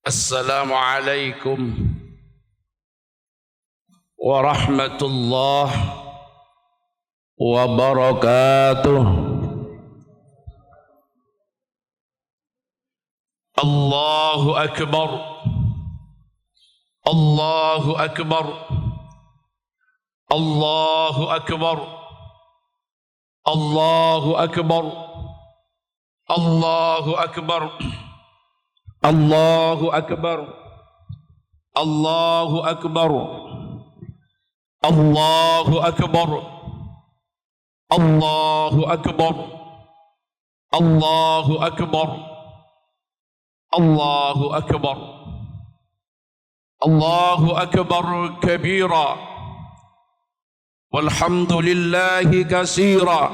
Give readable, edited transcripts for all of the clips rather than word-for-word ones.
Assalamualaikum warahmatullahi wabarakatuh. Allahu akbar, Allahu akbar, Allahu akbar, Allahu akbar, Allahu akbar, Allahu akbar, Allahu akbar, Allahu akbar, Allahu akbar, Allahu akbar, Allahu akbar, Allahu akbar kabira, walhamdulillahi katsira,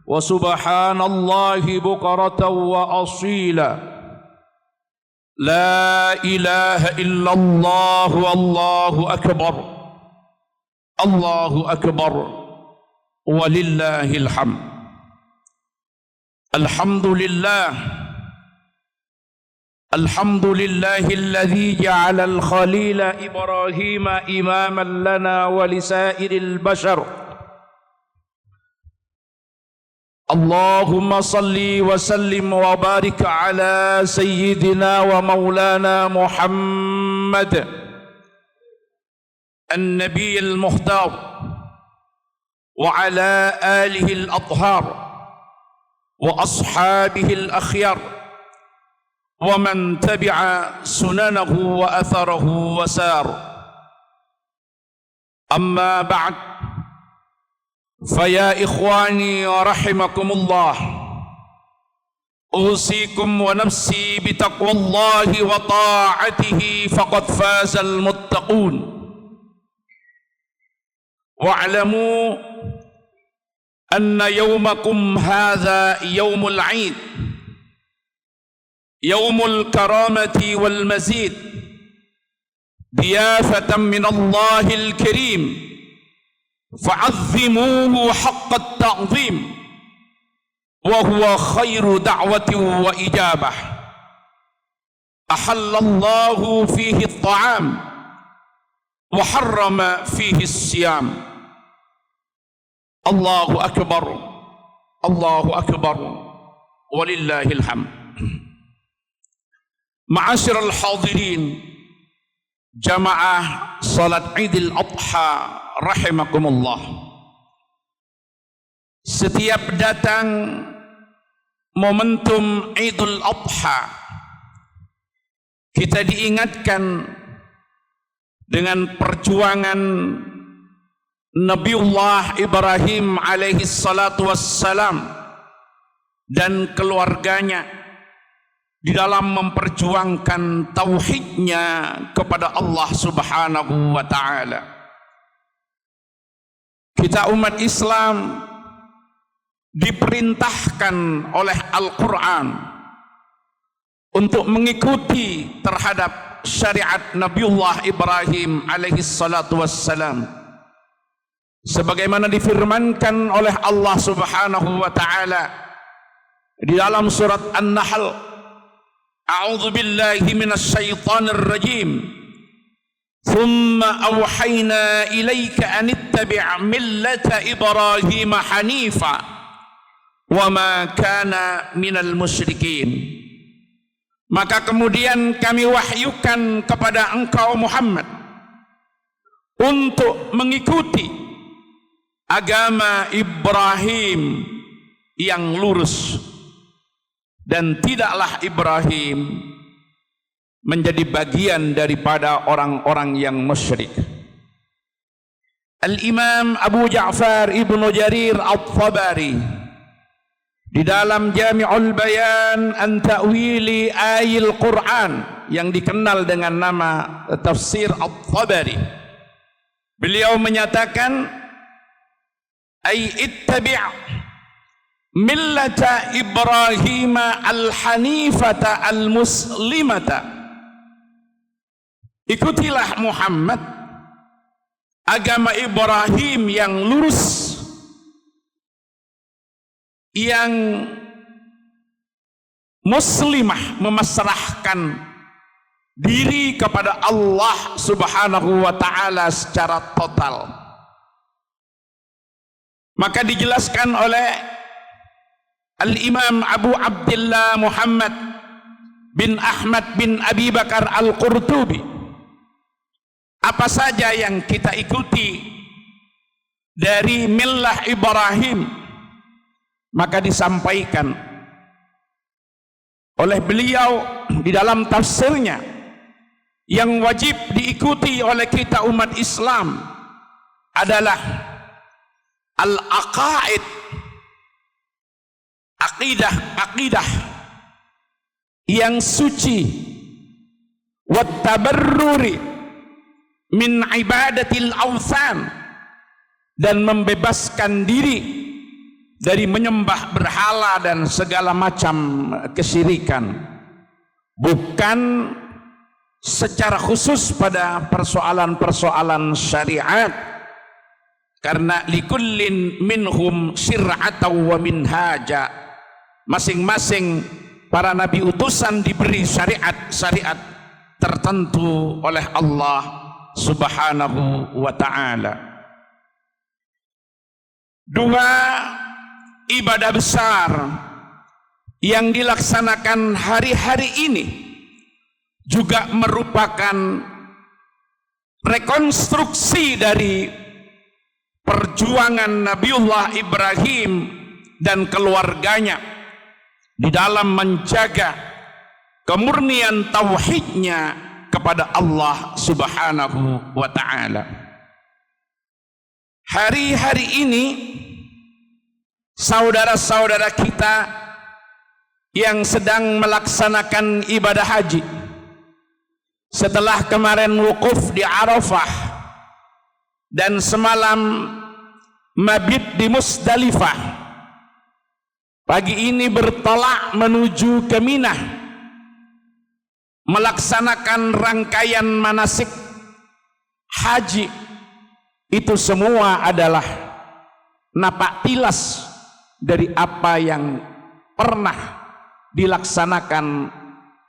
wa subhanallahi bukratan wa asila. La ilaha illallah wallahu akbar, Allahu akbar, walillahil hamd. Alhamdulillah, alhamdulillahilladzi ja'ala al-khalila Ibrahima imaman lana wa lisairil bashar. Allahumma salli wa sallim wa barik ala sayyidina wa maulana Muhammad an-nabiy al-mukhtar wa ala alihi al-athhar wa ashabihi al-akhyar wa man tabi'a sunanahu wa atharahu wa sar. Amma ba'd, faya ikhwani wa rahimakumullah, usikum wa nafsi bitaqwallahi wa ta'atihi faqad fazal muttaqun. Wa'lamu anna yawmakum hadha yawmul 'id, yawmul karamati wal mazid, diyafatan min Allahil karim, fa'azzimuhu haqqa ta'zim, wa huwa khairu da'wati wa ijabah. Ahallallahu fihi at-ta'am wa harrama fihi as-siyam. Allahu akbar, Allahu akbar, walillahil hamd. Ma'asyiral hadirin, jamaah salat Idul Adha rahimakumullah. Setiap datang momentum Idul Adha, kita diingatkan dengan perjuangan Nabiullah Ibrahim alaihi salatu wassalam dan keluarganya di dalam memperjuangkan tauhidnya kepada Allah subhanahu wa ta'ala. Kita umat Islam diperintahkan oleh Al-Quran untuk mengikuti terhadap syariat Nabiullah Ibrahim alaihi salatu wassalam, sebagaimana difirmankan oleh Allah subhanahu wa ta'ala di dalam surat An-Nahl, a'udzu billahi minasy syaithanir rajim, thumma awhayna ilaika an ittabi' millata Ibrahim hanifa wa ma kana minal musyrikin. Maka kemudian kami wahyukan kepada engkau Muhammad untuk mengikuti agama Ibrahim yang lurus, dan tidaklah Ibrahim menjadi bagian daripada orang-orang yang musyrik. Al-Imam Abu Ja'far Ibnu Jarir At-Tabari di dalam Jami'ul Bayan an Ta'wili Ayil Quran yang dikenal dengan nama Tafsir At-Tabari, beliau menyatakan, ay ittabi' millata Ibrahim al-hanifata al-muslimata, ikutilah Muhammad agama Ibrahim yang lurus, yang muslimah, memasrahkan diri kepada Allah Subhanahu wa ta'ala secara total. Maka dijelaskan oleh Al-Imam Abu Abdullah Muhammad bin Ahmad bin Abi Bakar Al-Qurtubi, apa saja yang kita ikuti dari millah Ibrahim, maka disampaikan oleh beliau di dalam tafsirnya, yang wajib diikuti oleh kita umat Islam adalah al-aqaid, akidah yang suci, wat tabarruri min ibadatil awthan, dan membebaskan diri dari menyembah berhala dan segala macam kesyirikan, bukan secara khusus pada persoalan-persoalan syariat, karena likullin minhum syir'atan wa minhaja, masing-masing para nabi utusan diberi syariat tertentu oleh Allah Subhanahu wa ta'ala. Dua ibadah besar yang dilaksanakan hari-hari ini juga merupakan rekonstruksi dari perjuangan Nabiullah Ibrahim dan keluarganya di dalam menjaga kemurnian tauhidnya kepada Allah Subhanahu wa ta'ala. Hari-hari ini saudara-saudara kita yang sedang melaksanakan ibadah haji, setelah kemarin wukuf di Arafah dan semalam mabit di Musdalifah, pagi ini bertolak menuju ke Mina melaksanakan rangkaian manasik haji. Itu semua adalah napak tilas dari apa yang pernah dilaksanakan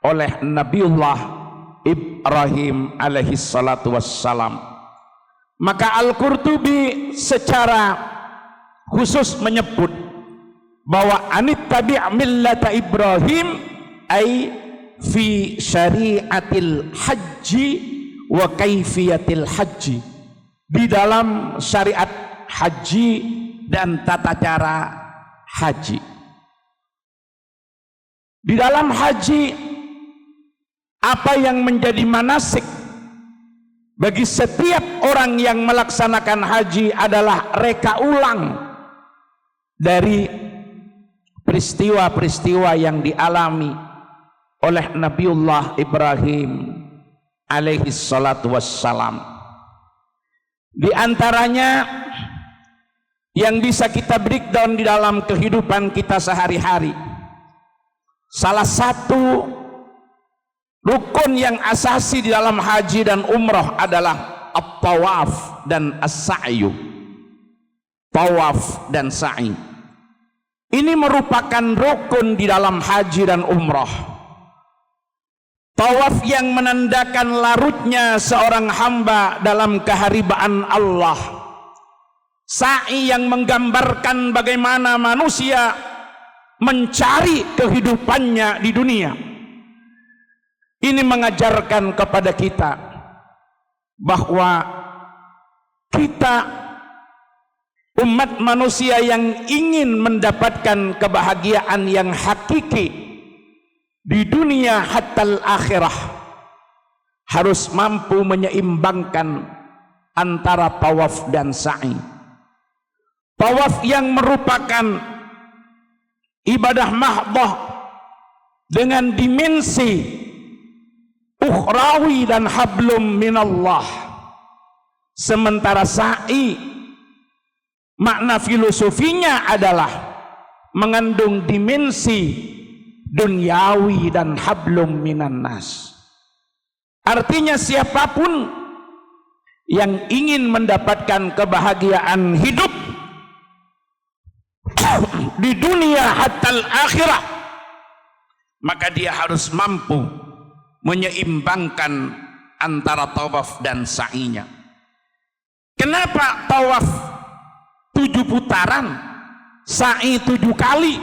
oleh Nabiullah Ibrahim alaihi salatu wassalam. Maka Al-Qurtubi secara khusus menyebut bahwa anit tabi' millata Ibrahim ay fi syariatil haji wa kaifiyatil haji, di dalam syariat haji dan tata cara haji. Di dalam haji, apa yang menjadi manasik bagi setiap orang yang melaksanakan haji adalah reka ulang dari peristiwa-peristiwa yang dialami oleh Nabiullah Ibrahim alaihi salatu wassalam. Di antaranya yang bisa kita breakdown di dalam kehidupan kita sehari-hari, salah satu rukun yang asasi di dalam haji dan umrah adalah at-tawaf dan as-sa'yu. Tawaf dan sa'i ini merupakan rukun di dalam haji dan umrah. Tawaf yang menandakan larutnya seorang hamba dalam keharibaan Allah. Sa'i yang menggambarkan bagaimana manusia mencari kehidupannya di dunia. Ini mengajarkan kepada kita bahwa kita umat manusia yang ingin mendapatkan kebahagiaan yang hakiki di dunia hatta akhirah harus mampu menyeimbangkan antara tawaf dan sa'i. Tawaf yang merupakan ibadah mahdhah dengan dimensi ukhrawi dan hablum minallah, sementara sa'i makna filosofinya adalah mengandung dimensi duniawi dan hablum minan nas. Artinya siapapun yang ingin mendapatkan kebahagiaan hidup di dunia hatta akhirah, maka dia harus mampu menyeimbangkan antara tawaf dan sa'inya. Kenapa tawaf 7 putaran, sa'i 7 kali?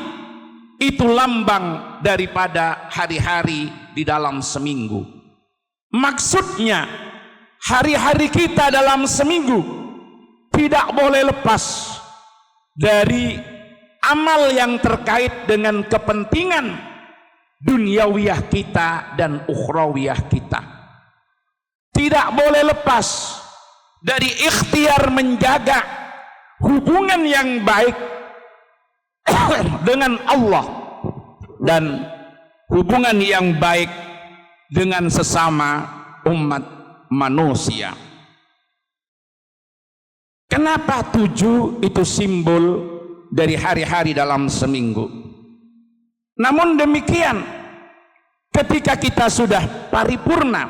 Itu lambang daripada hari-hari di dalam seminggu. Maksudnya hari-hari kita dalam seminggu tidak boleh lepas dari amal yang terkait dengan kepentingan duniawiyah kita dan ukhrawiyah kita. Tidak boleh lepas dari ikhtiar menjaga hubungan yang baik dengan Allah dan hubungan yang baik dengan sesama umat manusia. Kenapa 7 itu simbol dari hari-hari dalam seminggu? Namun demikian, ketika kita sudah paripurna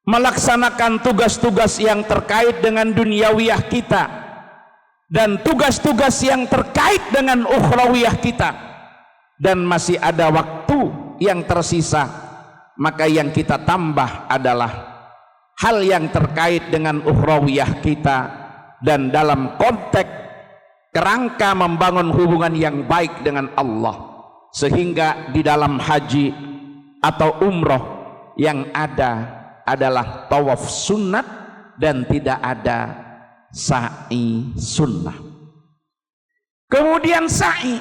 melaksanakan tugas-tugas yang terkait dengan duniawiyah kita dan tugas-tugas yang terkait dengan ukhrawiyah kita, dan masih ada waktu yang tersisa, maka yang kita tambah adalah hal yang terkait dengan ukhrawiyah kita dan dalam konteks kerangka membangun hubungan yang baik dengan Allah, sehingga di dalam haji atau umroh yang ada adalah tawaf sunnat dan tidak ada sa'i sunnah. Kemudian sa'i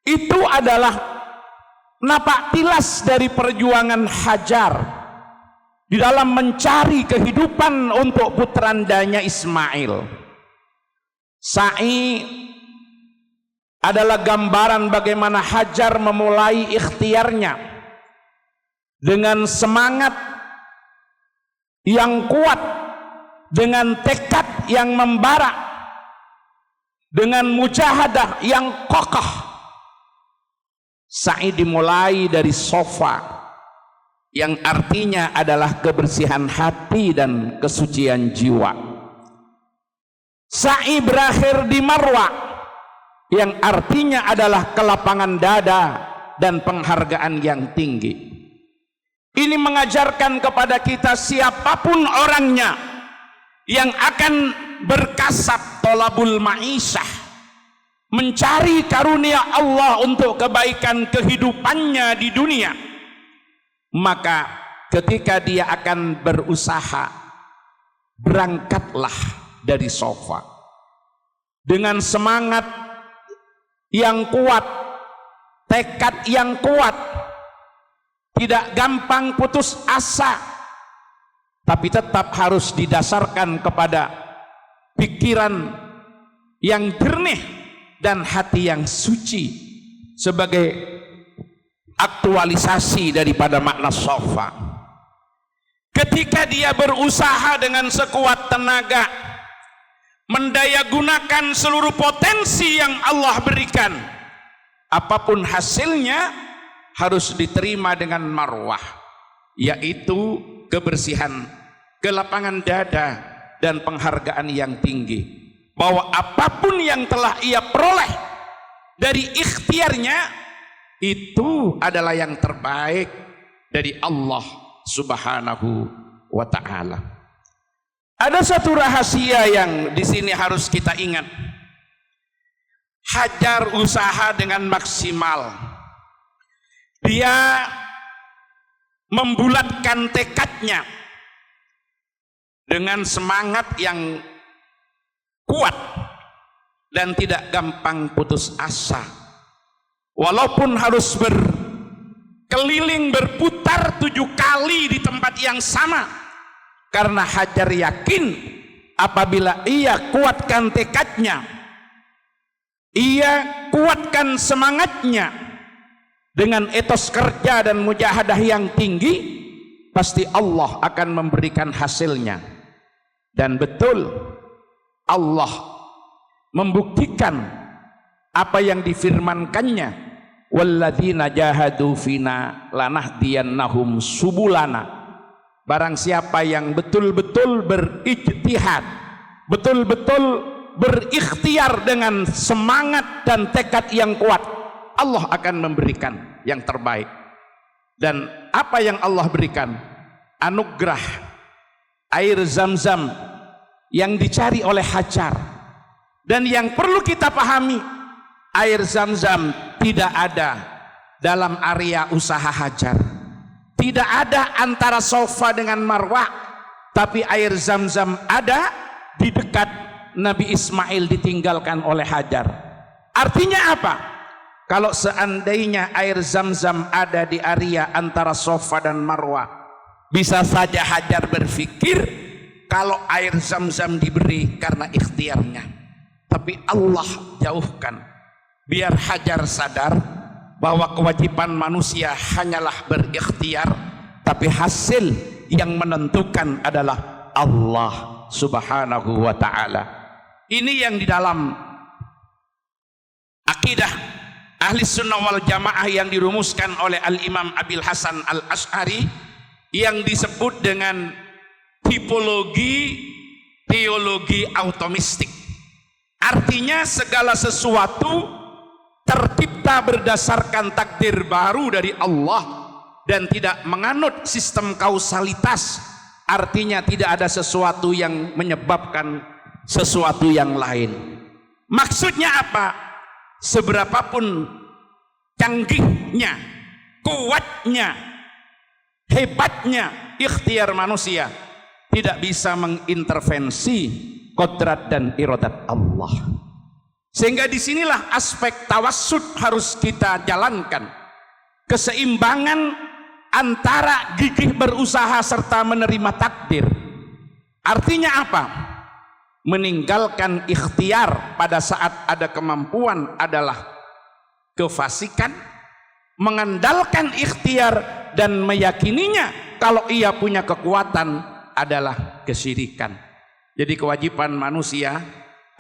itu adalah napak tilas dari perjuangan Hajar di dalam mencari kehidupan untuk putrandanya Ismail. Sa'i adalah gambaran bagaimana Hajar memulai ikhtiarnya dengan semangat yang kuat, dengan tekad yang membara, dengan mujahadah yang kokoh. Sa'i dimulai dari sofa, yang artinya adalah kebersihan hati dan kesucian jiwa. Sa'i berakhir di Marwa, yang artinya adalah kelapangan dada dan penghargaan yang tinggi. Ini mengajarkan kepada kita siapapun orangnya yang akan berkasab tolabul ma'isyah, mencari karunia Allah untuk kebaikan kehidupannya di dunia, maka ketika dia akan berusaha, berangkatlah dari sofa dengan semangat yang kuat, tekad yang kuat, tidak gampang putus asa, tapi tetap harus didasarkan kepada pikiran yang jernih dan hati yang suci sebagai aktualisasi daripada makna sofa. Ketika dia berusaha dengan sekuat tenaga, mendayagunakan seluruh potensi yang Allah berikan, apapun hasilnya harus diterima dengan marwah, yaitu kebersihan, kelapangan dada dan penghargaan yang tinggi, bahwa apapun yang telah ia peroleh dari ikhtiarnya itu adalah yang terbaik dari Allah Subhanahu wa ta'ala. Ada satu rahasia yang di sini harus kita ingat. Hajar usaha dengan maksimal. Dia membulatkan tekadnya dengan semangat yang kuat dan tidak gampang putus asa, walaupun harus berkeliling berputar 7 kali di tempat yang sama, karena Hajar yakin apabila ia kuatkan tekadnya, ia kuatkan semangatnya dengan etos kerja dan mujahadah yang tinggi, pasti Allah akan memberikan hasilnya. Dan betul Allah membuktikan apa yang difirmankannya, walladzina jahadu fina lanahdiyannahum subulana. Barang siapa yang betul-betul berijtihad, betul-betul berikhtiar dengan semangat dan tekad yang kuat, Allah akan memberikan yang terbaik. Dan apa yang Allah berikan? Anugerah air Zam-Zam yang dicari oleh Hajar. Dan yang perlu kita pahami, air Zam-Zam tidak ada dalam area usaha Hajar. Tidak ada antara Safa dengan Marwah, tapi air Zam-Zam ada di dekat Nabi Ismail ditinggalkan oleh Hajar. Artinya apa? Kalau seandainya air Zam-Zam ada di area antara Safa dan Marwah, bisa saja Hajar berpikir kalau air Zam-Zam diberi karena ikhtiarnya. Tapi Allah jauhkan, biar Hajar sadar bahwa kewajiban manusia hanyalah berikhtiar, tapi hasil yang menentukan adalah Allah Subhanahu wa ta'ala. Ini yang di dalam akidah Ahli Sunnah wal Jamaah yang dirumuskan oleh Al-Imam Abil Hasan Al-Asy'ari yang disebut dengan teologi automistik. Artinya segala sesuatu tercipta berdasarkan takdir baru dari Allah dan tidak menganut sistem kausalitas. Artinya tidak ada sesuatu yang menyebabkan sesuatu yang lain. Maksudnya apa? Seberapapun canggihnya, kuatnya, hebatnya ikhtiar manusia, tidak bisa mengintervensi kodrat dan iradat Allah. Sehingga disinilah aspek tawassud harus kita jalankan. Keseimbangan antara gigih berusaha serta menerima takdir. Artinya apa? Meninggalkan ikhtiar pada saat ada kemampuan adalah kefasikan, mengandalkan ikhtiar dan meyakininya kalau ia punya kekuatan adalah kesyirikan. Jadi kewajiban manusia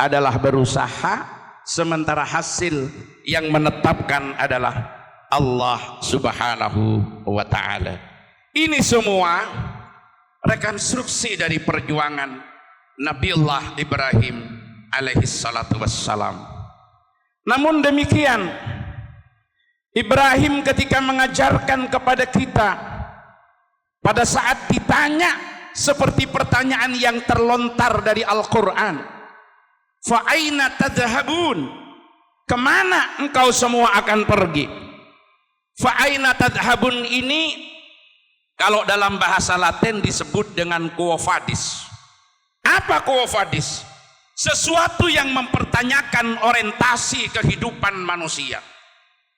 adalah berusaha, sementara hasil yang menetapkan adalah Allah Subhanahu wa ta'ala. Ini semua rekonstruksi dari perjuangan Nabiullah Ibrahim alaihi salatu wassalam. Namun demikian, Ibrahim ketika mengajarkan kepada kita, pada saat ditanya seperti pertanyaan yang terlontar dari Al-Quran, fa aina tadhhabun, kemana engkau semua akan pergi? Fa aina tadhhabun ini kalau dalam bahasa Latin disebut dengan quo vadis. Apa quo vadis? Sesuatu yang mempertanyakan orientasi kehidupan manusia.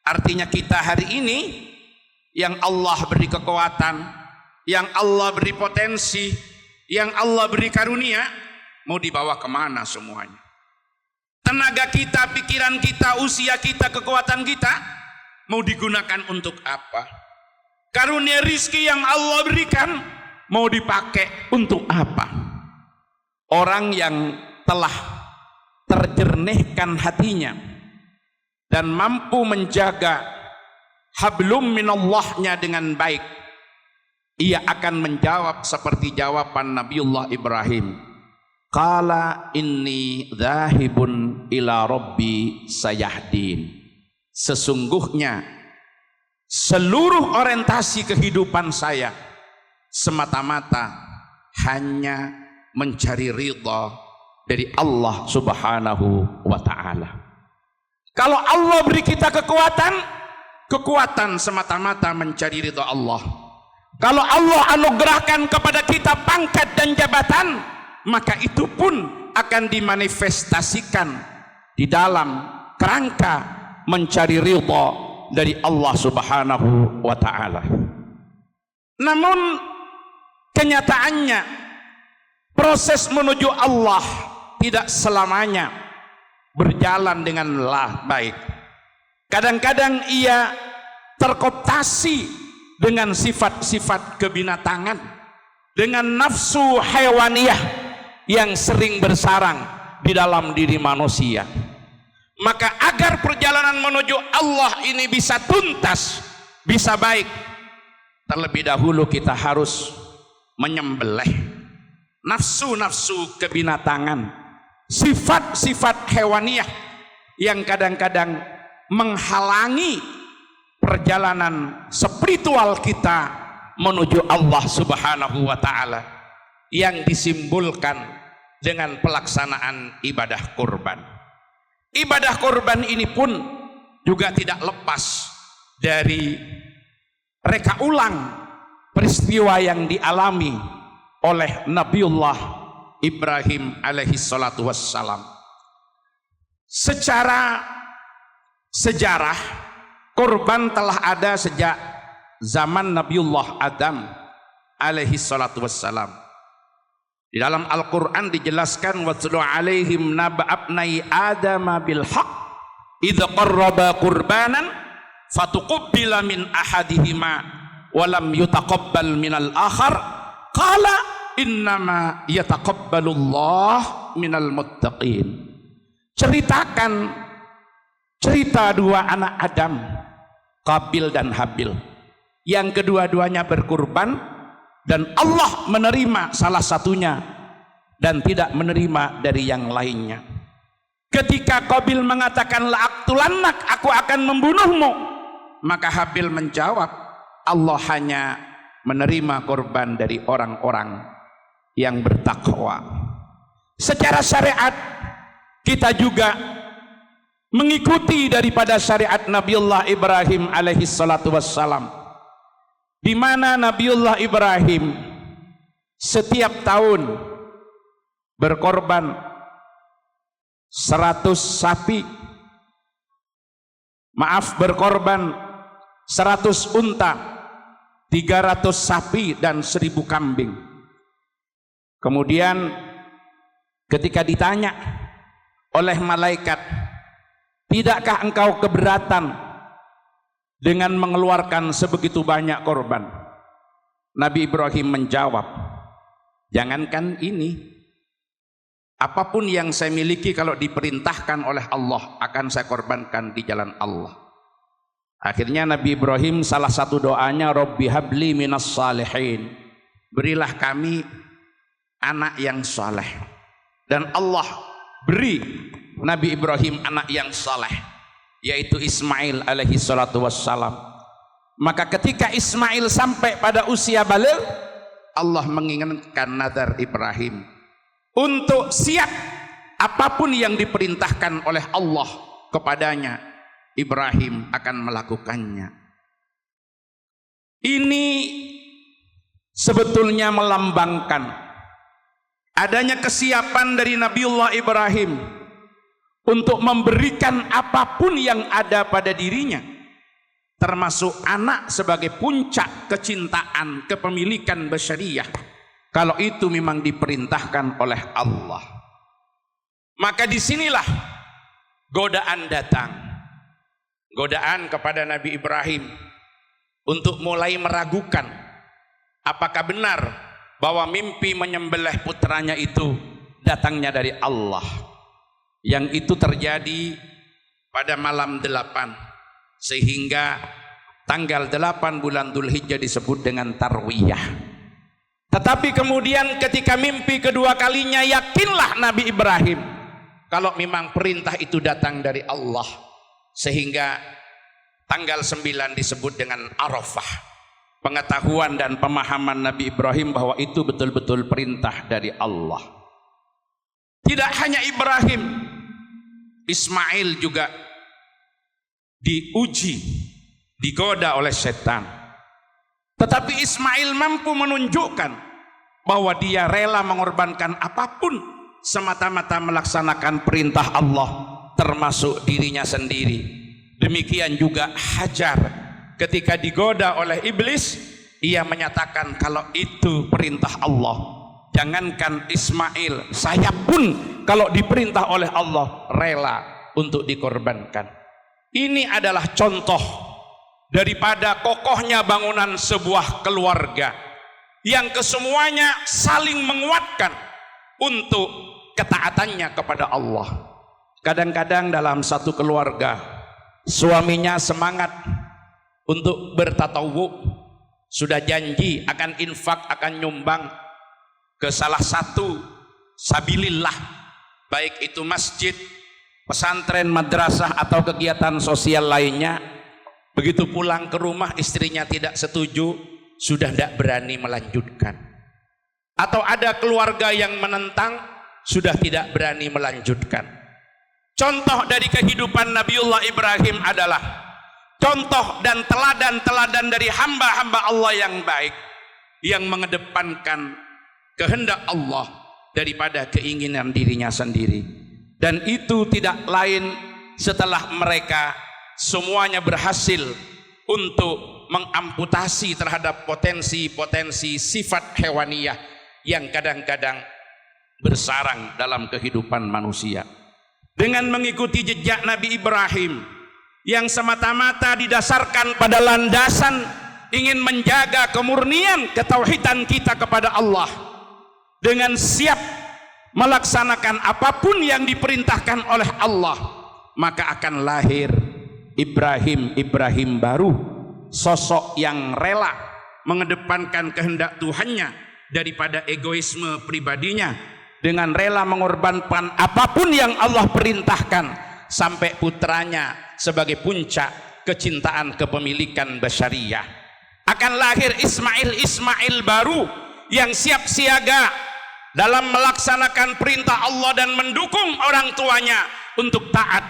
Artinya kita hari ini yang Allah beri kekuatan, yang Allah beri potensi, yang Allah beri karunia, mau dibawa kemana semuanya? Tenaga kita, pikiran kita, usia kita, kekuatan kita mau digunakan untuk apa? Karunia rizki yang Allah berikan mau dipakai untuk apa? Orang yang telah terjernihkan hatinya dan mampu menjaga hablum minallahnya dengan baik, ia akan menjawab seperti jawaban Nabiullah Ibrahim, qala inni dhahibun ila rabbi sayahdin. Sesungguhnya seluruh orientasi kehidupan saya semata-mata hanya mencari ridha dari Allah Subhanahu wa ta'ala. Kalau Allah beri kita kekuatan semata-mata mencari ridha Allah. Kalau Allah anugerahkan kepada kita pangkat dan jabatan, maka itu pun akan dimanifestasikan di dalam kerangka mencari ridha dari Allah Subhanahu wa ta'ala. Namun kenyataannya proses menuju Allah tidak selamanya berjalan dengan baik. Kadang-kadang ia terkooptasi dengan sifat-sifat kebinatangan, dengan nafsu hewaniyah yang sering bersarang di dalam diri manusia. Maka agar perjalanan menuju Allah ini bisa tuntas, bisa baik, terlebih dahulu kita harus menyembelih nafsu-nafsu kebinatangan, sifat-sifat hewaniyah yang kadang-kadang menghalangi perjalanan spiritual kita menuju Allah Subhanahu wa Ta'ala yang disimbolkan dengan pelaksanaan ibadah kurban. Ibadah kurban ini pun juga tidak lepas dari reka ulang peristiwa yang dialami oleh Nabiullah Ibrahim alaihi salatu wassalam. Secara sejarah, kurban telah ada sejak zaman Nabiullah Adam alaihi salatu wassalam. Di dalam Al-Quran dijelaskan, watlu alaihim naba'abnai adama bilhaq idha qarraba qurbanan fatuqubbila min ahadihima walam yutaqabbal minal akhar qala innama yataqabbalullah minal muttaqin. Ceritakan cerita dua anak Adam, Qabil dan Habil, yang kedua-duanya berkurban dan Allah menerima salah satunya dan tidak menerima dari yang lainnya. Ketika Qabil mengatakan la'aqtulannak, aku akan membunuhmu, maka Habil menjawab, Allah hanya menerima korban dari orang-orang yang bertakwa. Secara syariat kita juga mengikuti daripada syariat Nabiullah Ibrahim alaihi salatu wassalam, di mana Nabiullah Ibrahim setiap tahun berkorban 100 sapi, berkorban 100 unta, 300 sapi dan 1000 kambing. Kemudian ketika ditanya oleh malaikat, tidakkah engkau keberatan dengan mengeluarkan sebegitu banyak korban? Nabi Ibrahim menjawab, jangankan ini, apapun yang saya miliki kalau diperintahkan oleh Allah akan saya korbankan di jalan Allah. Akhirnya Nabi Ibrahim salah satu doanya, Rabbi habli minas salihin, berilah kami anak yang saleh. Dan Allah beri Nabi Ibrahim anak yang saleh, yaitu Ismail alaihi salatu wassalam. Maka ketika Ismail sampai pada usia baligh, Allah mengingatkan nazar Ibrahim untuk siap apapun yang diperintahkan oleh Allah kepadanya, Ibrahim akan melakukannya. Ini sebetulnya melambangkan adanya kesiapan dari Nabiullah Ibrahim untuk memberikan apapun yang ada pada dirinya, termasuk anak sebagai puncak kecintaan kepemilikan basyariyah, kalau itu memang diperintahkan oleh Allah. Maka disinilah godaan datang, godaan kepada Nabi Ibrahim untuk mulai meragukan apakah benar bahwa mimpi menyembelih putranya itu datangnya dari Allah. Yang itu terjadi pada malam 8, sehingga tanggal 8 bulan Dzulhijjah disebut dengan Tarwiyah. Tetapi kemudian ketika mimpi kedua kalinya, yakinlah Nabi Ibrahim kalau memang perintah itu datang dari Allah, sehingga tanggal 9 disebut dengan Arafah. Pengetahuan dan pemahaman Nabi Ibrahim bahwa itu betul-betul perintah dari Allah. Tidak hanya Ibrahim, Ismail juga diuji, digoda oleh setan. Tetapi Ismail mampu menunjukkan bahwa dia rela mengorbankan apapun semata-mata melaksanakan perintah Allah, termasuk dirinya sendiri. Demikian juga Hajar, ketika digoda oleh iblis, ia menyatakan kalau itu perintah Allah. Jangankan Ismail, saya pun kalau diperintah oleh Allah rela untuk dikorbankan. Ini adalah contoh daripada kokohnya bangunan sebuah keluarga yang kesemuanya saling menguatkan untuk ketaatannya kepada Allah. Kadang-kadang dalam satu keluarga, suaminya semangat untuk bertatawuf, sudah janji akan infak, akan nyumbang ke salah satu sabilillah, baik itu masjid, pesantren, madrasah atau kegiatan sosial lainnya. Begitu pulang ke rumah istrinya tidak setuju, sudah tidak berani melanjutkan. Atau ada keluarga yang menentang, sudah tidak berani melanjutkan. Contoh dari kehidupan Nabiullah Ibrahim adalah contoh dan teladan-teladan dari hamba-hamba Allah yang baik, yang mengedepankan kehendak Allah daripada keinginan dirinya sendiri. Dan itu tidak lain setelah mereka semuanya berhasil untuk mengamputasi terhadap potensi-potensi sifat hewaniyah yang kadang-kadang bersarang dalam kehidupan manusia. Dengan mengikuti jejak Nabi Ibrahim yang semata-mata didasarkan pada landasan ingin menjaga kemurnian ketauhidan kita kepada Allah, dengan siap melaksanakan apapun yang diperintahkan oleh Allah, maka akan lahir Ibrahim baru, sosok yang rela mengedepankan kehendak Tuhannya daripada egoisme pribadinya, dengan rela mengorbankan apapun yang Allah perintahkan sampai putranya sebagai puncak kecintaan kepemilikan basyariyah. Akan lahir Ismail baru yang siap siaga dalam melaksanakan perintah Allah dan mendukung orang tuanya untuk taat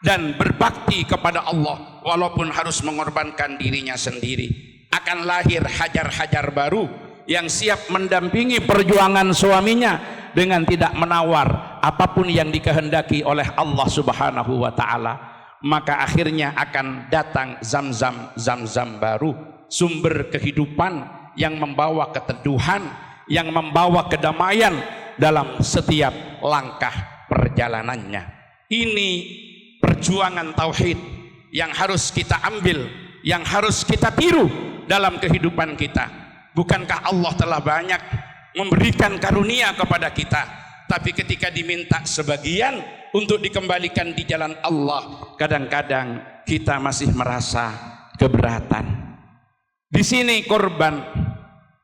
dan berbakti kepada Allah walaupun harus mengorbankan dirinya sendiri. Akan lahir Hajar baru yang siap mendampingi perjuangan suaminya dengan tidak menawar apapun yang dikehendaki oleh Allah Subhanahu wa taala. Maka akhirnya akan datang Zamzam baru, sumber kehidupan yang membawa keteduhan, yang membawa kedamaian dalam setiap langkah perjalanannya. Ini perjuangan tauhid yang harus kita ambil, yang harus kita tiru dalam kehidupan kita. Bukankah Allah telah banyak memberikan karunia kepada kita, tapi ketika diminta sebagian untuk dikembalikan di jalan Allah, kadang-kadang kita masih merasa keberatan. Di sini korban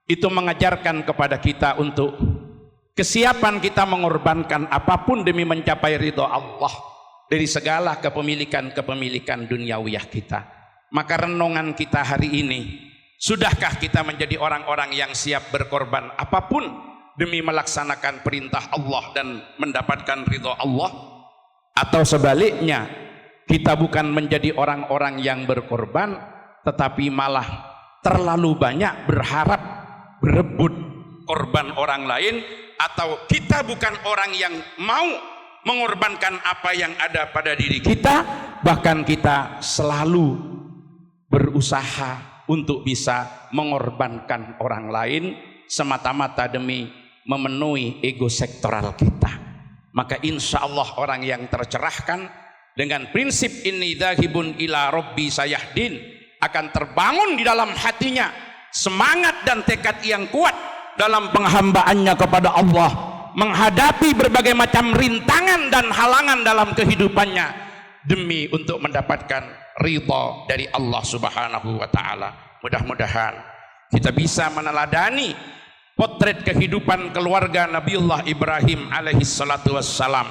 itu mengajarkan kepada kita untuk kesiapan kita mengorbankan apapun demi mencapai ridho Allah dari segala kepemilikan duniawiyah kita. Maka renungan kita hari ini, sudahkah kita menjadi orang-orang yang siap berkorban apapun demi melaksanakan perintah Allah dan mendapatkan ridho Allah? Atau sebaliknya, kita bukan menjadi orang-orang yang berkorban, tetapi malah terlalu banyak berharap berebut korban orang lain, atau kita bukan orang yang mau mengorbankan apa yang ada pada diri kita, bahkan kita selalu berusaha untuk bisa mengorbankan orang lain semata-mata demi memenuhi ego sektoral kita. Maka insya Allah orang yang tercerahkan dengan prinsip ini, dzahibun ila rabbi sayahdin, akan terbangun di dalam hatinya semangat dan tekad yang kuat dalam penghambaannya kepada Allah, menghadapi berbagai macam rintangan dan halangan dalam kehidupannya demi untuk mendapatkan ridha dari Allah Subhanahu wa taala. Mudah-mudahan kita bisa meneladani potret kehidupan keluarga Nabiullah Ibrahim alaihi salatu wassalam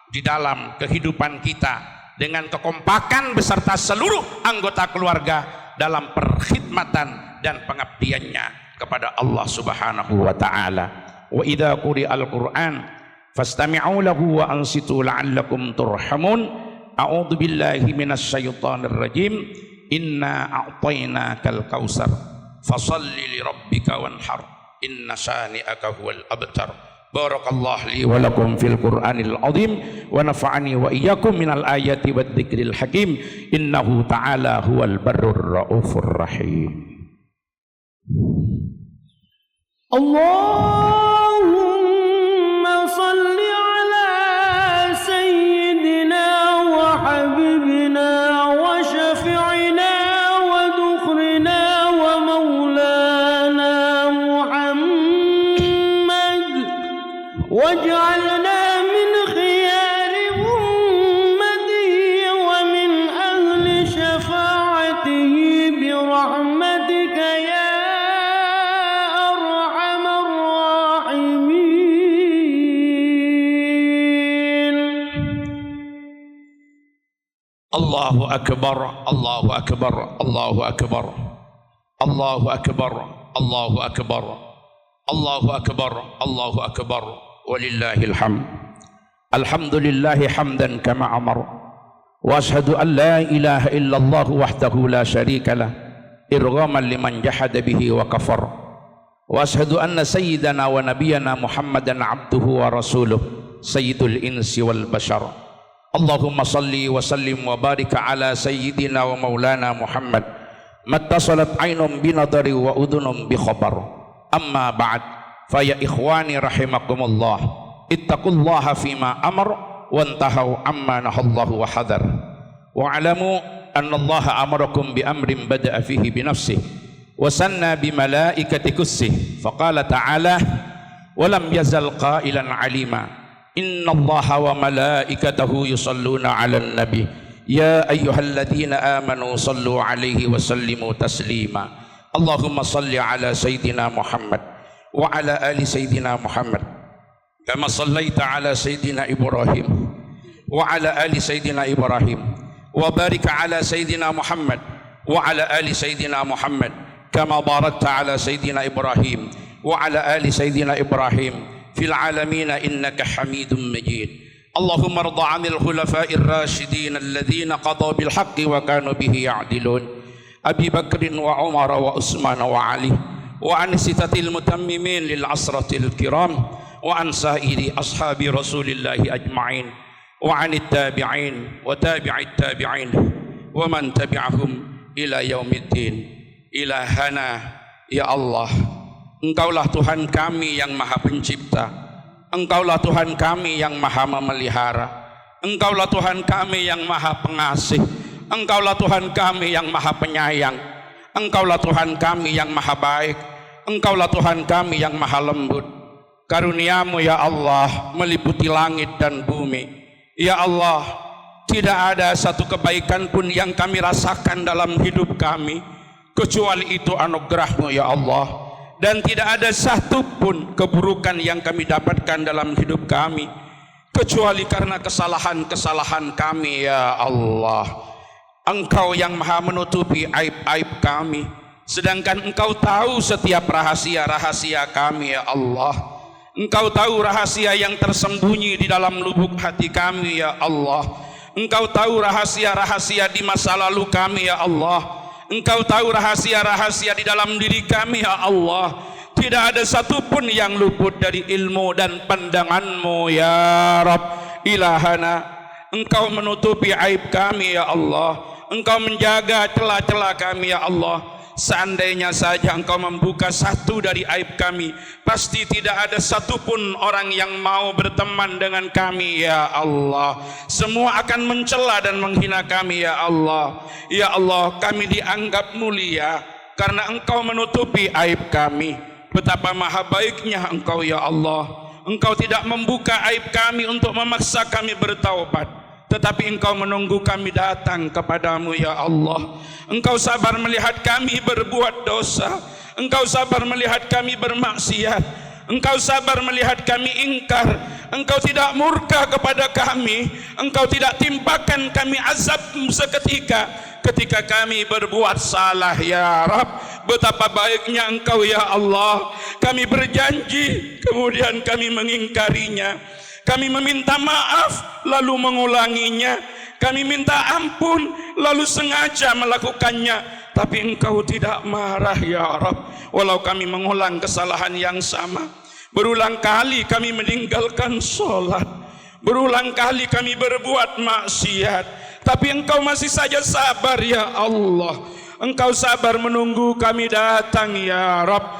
di dalam kehidupan kita, dengan kekompakan beserta seluruh anggota keluarga dalam perkhidmatan dan pengabdiannya kepada Allah Subhanahu wa taala. Wa idza quri'al Qur'an fastami'u lahu wa ansitu la'allakum turhamun. A'udzu billahi minasy syaithanir rajim. Inna a'tainakal kautsar fashalli li rabbika wanhar inna syani'aka huwal abtar. Barakallahu li wa lakum fil Qur'anil azim wa nafa'ani wa iyyakum minal ayati wad dzikril hakim. Innahu ta'ala huwal barrur raufur rahim. Allahumma salli ala sayyidina wa habibina wa syafi'ina wa dukhrina wa maulana Muhammad waj'alna min khiyari ummatihi wa min ahli syafa'atihi bi rahmatika ya Allahu akbar, Allahu akbar, Allahu akbar, Allahu akbar, Allahu akbar, Allahu akbar, Allahu akbar, walillahil hamd. Alhamdulillahi hamdan kama amar, wa ashhadu an la ilaha illallah wahdahu la syarika lah, irghaman liman jahada bihi wa kafar, wa ashhadu anna sayyidana wa nabiyyana Muhammadan abduhu wa rasuluh, sayyidul insi wal bashar. Allahumma salli wa sallim wa barik ala sayyidina wa maulana Muhammad, mattasalat ainum binadari wa udunum bi khabar. Amma ba'd, fa ya ikhwani rahimakumullah, ittaqullaha fima amar wantahu amma nahallahu wa hadar, wa alamu anna Allah amarakum bi amrin bada'a fihi bi nafsihi wa sanna bi malaikati kussih, faqala ta'ala wa lam yazal qailan alima, inna Allaha wa malaikatahu yusalluna 'alan nabi ya ayyuhalladzina amanu sallu 'alaihi wa sallimu taslima. Allahumma salli 'ala sayyidina Muhammad wa 'ala ali sayyidina Muhammad kama sallaita 'ala sayyidina Ibrahim wa 'ala ali sayyidina Ibrahim wa barik 'ala sayyidina Muhammad wa 'ala ali sayyidina Muhammad kama barakta 'ala sayyidina Ibrahim wa 'ala ali sayyidina Ibrahim fil alamin innaka Hamidum Majid. Allahumma rda 'anil khulafa'ir rasyidin alladhina qadaw bil haqqi wa kanu bihi ya'dilun, Abi Bakrin wa Umar wa Utsman wa Ali, wa an sitatil mutammimin lil asratil kiram, wa an sa'iri ashabi Rasulillahi ajma'in, wa anit tabi'in wa tabi'it tabi'in wa man tabi'ahum ila yaumiddin. Ilahana, ya Allah, Engkaulah Tuhan kami yang Maha Pencipta, Engkaulah Tuhan kami yang Maha Memelihara, Engkaulah Tuhan kami yang Maha Pengasih, Engkaulah Tuhan kami yang Maha Penyayang, Engkaulah Tuhan kami yang Maha Baik, Engkaulah Tuhan kami yang Maha Lembut. Karuniamu ya Allah meliputi langit dan bumi. Ya Allah, tidak ada satu kebaikan pun yang kami rasakan dalam hidup kami kecuali itu anugerah-Mu ya Allah, dan tidak ada satu pun keburukan yang kami dapatkan dalam hidup kami kecuali karena kesalahan-kesalahan kami ya Allah. Engkau yang Maha menutupi aib-aib kami, sedangkan Engkau tahu setiap rahasia-rahasia kami ya Allah. Engkau tahu rahasia yang tersembunyi di dalam lubuk hati kami ya Allah. Engkau tahu rahasia-rahasia di masa lalu kami ya Allah. Engkau tahu rahasia-rahasia di dalam diri kami ya Allah. Tidak ada satupun yang luput dari ilmu dan pandangan-Mu ya Rabb. Ilahana, Engkau menutupi aib kami ya Allah. Engkau menjaga celah-celah kami ya Allah. Seandainya saja Engkau membuka satu dari aib kami, pasti tidak ada satupun orang yang mau berteman dengan kami ya Allah. Semua akan mencela dan menghina kami ya Allah. Ya Allah, kami dianggap mulia karena Engkau menutupi aib kami. Betapa maha baiknya Engkau ya Allah. Engkau tidak membuka aib kami untuk memaksa kami bertaubat, tetapi Engkau menunggu kami datang kepadamu ya Allah. Engkau sabar melihat kami berbuat dosa, Engkau sabar melihat kami bermaksiat, Engkau sabar melihat kami ingkar, Engkau tidak murka kepada kami, Engkau tidak timpakan kami azab seketika ketika kami berbuat salah ya Rabb. Betapa baiknya Engkau ya Allah. Kami berjanji kemudian kami mengingkarinya, kami meminta maaf lalu mengulanginya, kami minta ampun lalu sengaja melakukannya, tapi Engkau tidak marah ya Rabb. Walau kami mengulang kesalahan yang sama, berulang kali kami meninggalkan sholat, berulang kali kami berbuat maksiat, tapi Engkau masih saja sabar ya Allah. Engkau sabar menunggu kami datang ya Rabb,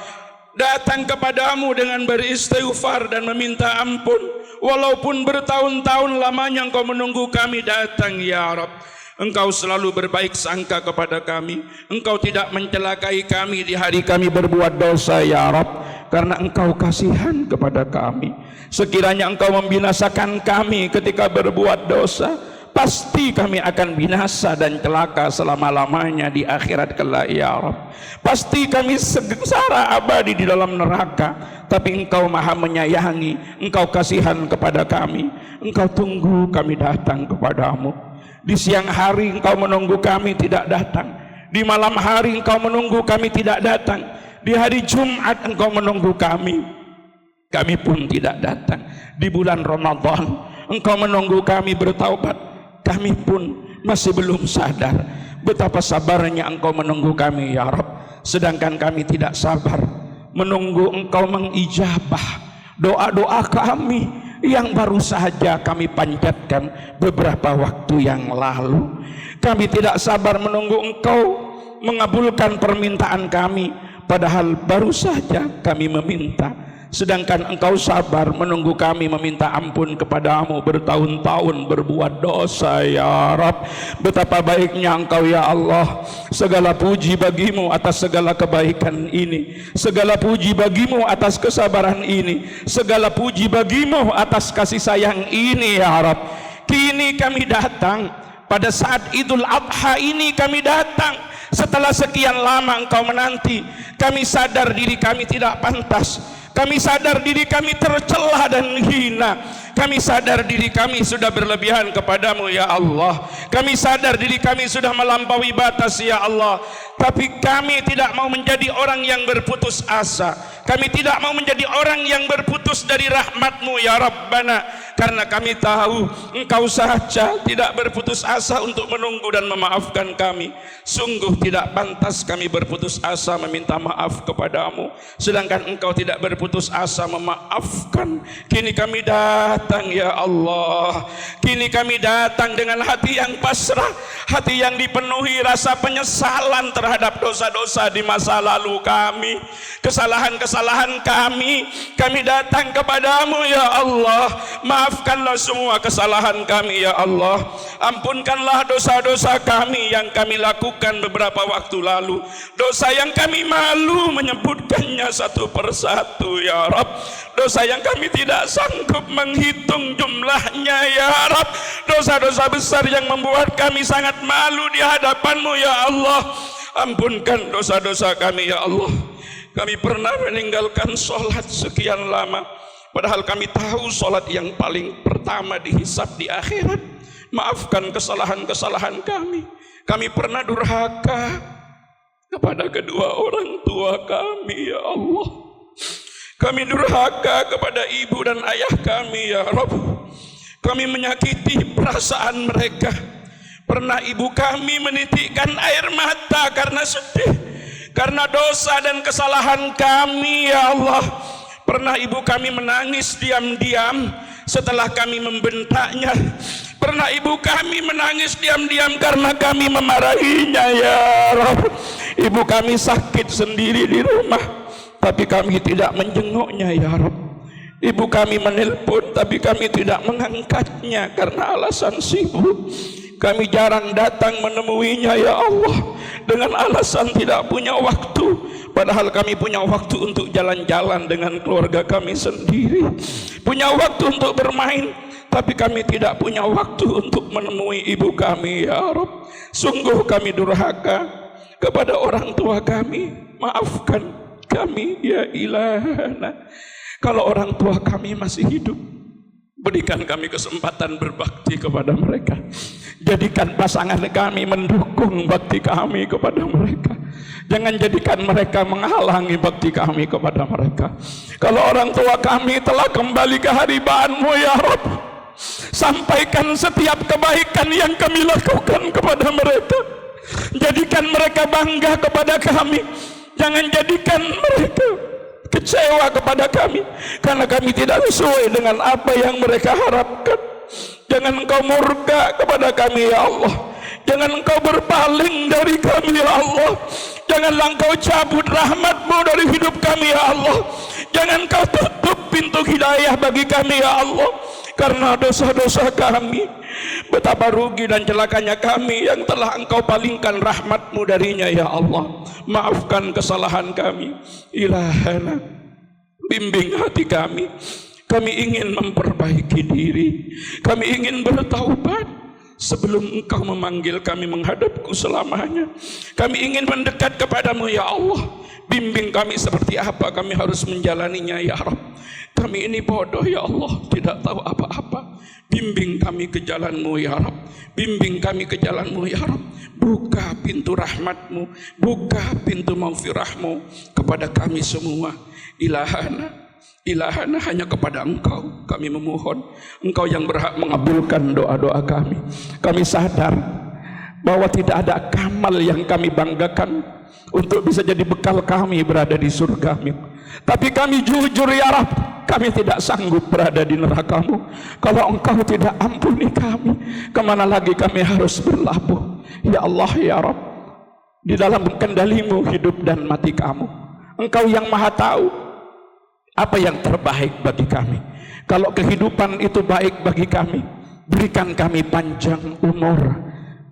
datang kepadamu dengan beristighfar dan meminta ampun. Walaupun bertahun-tahun lamanya Engkau menunggu kami datang ya Rabb. Engkau selalu berbaik sangka kepada kami. Engkau tidak mencelakai kami di hari kami berbuat dosa ya Rabb, karena Engkau kasihan kepada kami. Sekiranya Engkau membinasakan kami ketika berbuat dosa, pasti kami akan binasa dan celaka selama-lamanya di akhirat kelak ya Rabb. Pasti kami sengsara abadi di dalam neraka, tapi Engkau maha menyayangi, Engkau kasihan kepada kami. Engkau tunggu kami datang kepadamu. Di siang hari Engkau menunggu kami tidak datang, di malam hari Engkau menunggu kami tidak datang, di hari Jumat Engkau menunggu kami pun tidak datang. Di bulan Ramadan Engkau menunggu kami bertaubat, kami pun masih belum sadar. Betapa sabarnya Engkau menunggu kami ya Rabb, sedangkan kami tidak sabar menunggu Engkau mengijabah doa-doa kami yang baru saja kami panjatkan beberapa waktu yang lalu. Kami tidak sabar menunggu Engkau mengabulkan permintaan kami, padahal baru saja kami meminta, sedangkan Engkau sabar menunggu kami meminta ampun kepadamu bertahun-tahun berbuat dosa ya Rabb. Betapa baiknya Engkau ya Allah. Segala puji bagimu atas segala kebaikan ini, segala puji bagimu atas kesabaran ini, segala puji bagimu atas kasih sayang ini ya Rabb. Kini kami datang pada saat Idul Adha ini, kami datang setelah sekian lama Engkau menanti. Kami sadar diri kami tidak pantas, kami sadar diri kami tercela dan hina, kami sadar diri kami sudah berlebihan kepadamu ya Allah, kami sadar diri kami sudah melampaui batas ya Allah. Tapi kami tidak mau menjadi orang yang berputus asa, kami tidak mau menjadi orang yang berputus dari rahmat-Mu ya Rabbana, karena kami tahu Engkau saja tidak berputus asa untuk menunggu dan memaafkan kami. Sungguh tidak pantas kami berputus asa meminta maaf kepadamu, sedangkan Engkau tidak berputus asa memaafkan. Kini kami datang ya Allah, kini kami datang dengan hati yang pasrah, hati yang dipenuhi rasa penyesalan terhadap dosa-dosa di masa lalu kami, kesalahan-kesalahan kami. Kami datang kepadamu ya Allah, maafkanlah semua kesalahan kami ya Allah, ampunkanlah dosa-dosa kami yang kami lakukan beberapa waktu lalu, dosa yang kami malu menyebutkannya satu persatu ya Rabb, dosa yang kami tidak sanggup menghitung jumlahnya ya Rabb, dosa-dosa besar yang membuat kami sangat malu di hadapan-Mu ya Allah. Ampunkan dosa-dosa kami ya Allah. Kami pernah meninggalkan sholat sekian lama, padahal kami tahu sholat yang paling pertama dihisab di akhirat. Maafkan kesalahan-kesalahan kami. Kami pernah durhaka kepada kedua orang tua kami ya Allah. Kami durhaka kepada ibu dan ayah kami ya Rabb. Kami menyakiti perasaan mereka. Pernah ibu kami menitikkan air mata karena sedih, karena dosa dan kesalahan kami ya Allah. Pernah ibu kami menangis diam-diam setelah kami membentaknya. Pernah ibu kami menangis diam-diam karena kami memarahinya ya Rabb. Ibu kami sakit sendiri di rumah, tapi kami tidak menjenguknya ya Rabb. Ibu kami menelpon, tapi kami tidak mengangkatnya karena alasan sibuk. Kami jarang datang menemuinya ya Allah, dengan alasan tidak punya waktu, padahal kami punya waktu untuk jalan-jalan dengan keluarga kami sendiri, punya waktu untuk bermain, tapi kami tidak punya waktu untuk menemui ibu kami ya Rabb. Sungguh kami durhaka kepada orang tua kami. Maafkan kami ya Ilahana. Kalau orang tua kami masih hidup, berikan kami kesempatan berbakti kepada mereka. Jadikan pasangan kami mendukung bakti kami kepada mereka. Jangan jadikan mereka menghalangi bakti kami kepada mereka. Kalau orang tua kami telah kembali ke hariban-Mu ya Rabb, sampaikan setiap kebaikan yang kami lakukan kepada mereka. Jadikan mereka bangga kepada kami. Jangan jadikan mereka kecewa kepada kami karena kami tidak sesuai dengan apa yang mereka harapkan. Jangan Engkau murka kepada kami ya Allah. Jangan Engkau berpaling dari kami ya Allah. Janganlah Engkau cabut rahmat-Mu dari hidup kami ya Allah. Jangan Engkau tutup pintu hidayah bagi kami ya Allah, karena dosa-dosa kami. Betapa rugi dan celakanya kami yang telah Engkau palingkan rahmat-Mu darinya ya Allah. Maafkan kesalahan kami Ilahana. Bimbing hati kami. Kami ingin memperbaiki diri, kami ingin bertaubat sebelum Engkau memanggil kami menghadap-Ku selamanya. Kami ingin mendekat kepadamu ya Allah. Bimbing kami seperti apa kami harus menjalaninya ya Rabb. Kami ini bodoh ya Allah, tidak tahu apa-apa. Bimbing kami ke jalan-Mu ya Rabb. Bimbing kami ke jalan-Mu ya Rabb. Buka pintu rahmat-Mu, buka pintu maghfirah-Mu kepada kami semua. Ilahana hanya kepada Engkau kami memohon. Engkau yang berhak mengabulkan doa-doa kami. Kami sadar bahwa tidak ada kamal yang kami banggakan untuk bisa jadi bekal kami berada di surga-Mu. Tapi kami jujur ya Rabb, kami tidak sanggup berada di neraka-Mu. Kalau Engkau tidak ampuni kami, kemana lagi kami harus berlabuh? Ya Allah ya Rabb, di dalam kendali-Mu hidup dan mati kamu. Engkau yang maha tahu apa yang terbaik bagi kami. Kalau kehidupan itu baik bagi kami, berikan kami panjang umur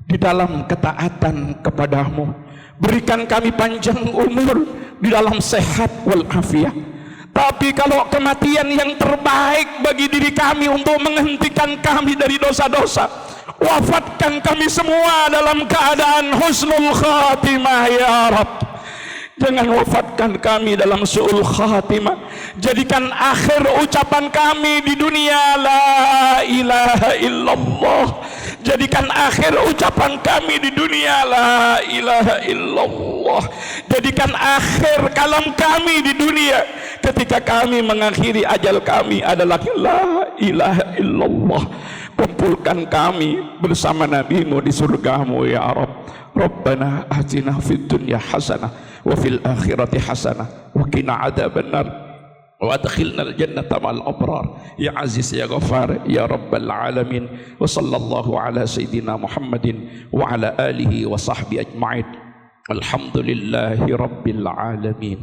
di dalam ketaatan kepadamu. Berikan kami panjang umur di dalam sehat walafiat. Tapi kalau kematian yang terbaik bagi diri kami untuk menghentikan kami dari dosa-dosa, wafatkan kami semua dalam keadaan husnul khatimah ya Rabb. Jangan wafatkan kami dalam su'ul khatimah. Jadikan akhir ucapan kami di dunia la ilaha illallah. Jadikan akhir ucapan kami di dunia la ilaha illallah. Jadikan akhir kalam kami di dunia ketika kami mengakhiri ajal kami adalah la ilaha illallah. Kumpulkan kami bersama Nabi-Mu di surga-Mu ya Rabb. Rabbana atina fid dunya hasanah wa fil akhirati hasanah wa qina adzabannar wa adkhilna al jannata ma'al abrar ya aziz ya ghafar ya rabbal alamin. Wa sallallahu ala sayyidina Muhammadin wa ala alihi wa sahbihi ajma'in. Alhamdulillahi rabbil alamin.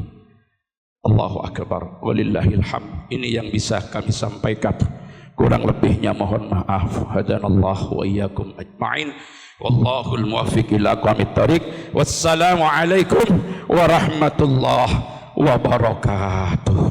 Allahu akbar walillahil hamd. Ini yang bisa kami sampaikan, kurang lebihnya mohon maaf. Hadanallahu wa iyyakum ajma'in. Wallahul muwaffiq ila aqwamit thariq. Wassalamu alaikum warahmatullahi wabarakatuh.